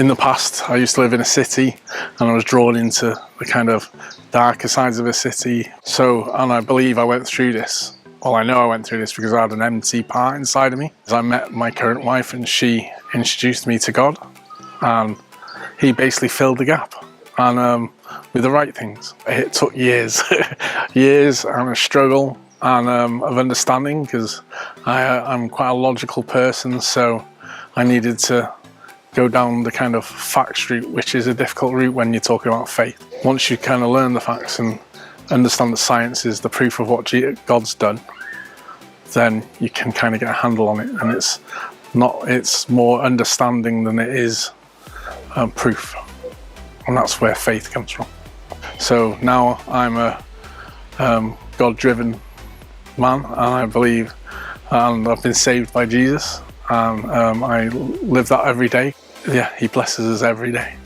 In the past, I used to live in a city and I was drawn into the kind of darker sides of a city. And I believe I went through this. Well, I know I went through this because I had an empty part inside of me. I met my current wife and she introduced me to God, and he basically filled the gap, and with the right things. It took years, years and a struggle and of understanding, because I'm quite a logical person, so I needed to go down the kind of facts route, which is a difficult route when you're talking about faith. Once you kind of learn the facts and understand that science is the proof of what God's done, then you can kind of get a handle on it, and it's more understanding than it is proof, and that's where faith comes from. So now I'm a God-driven man, and I believe, and I've been saved by Jesus, and I live that every day. Yeah, he blesses us every day.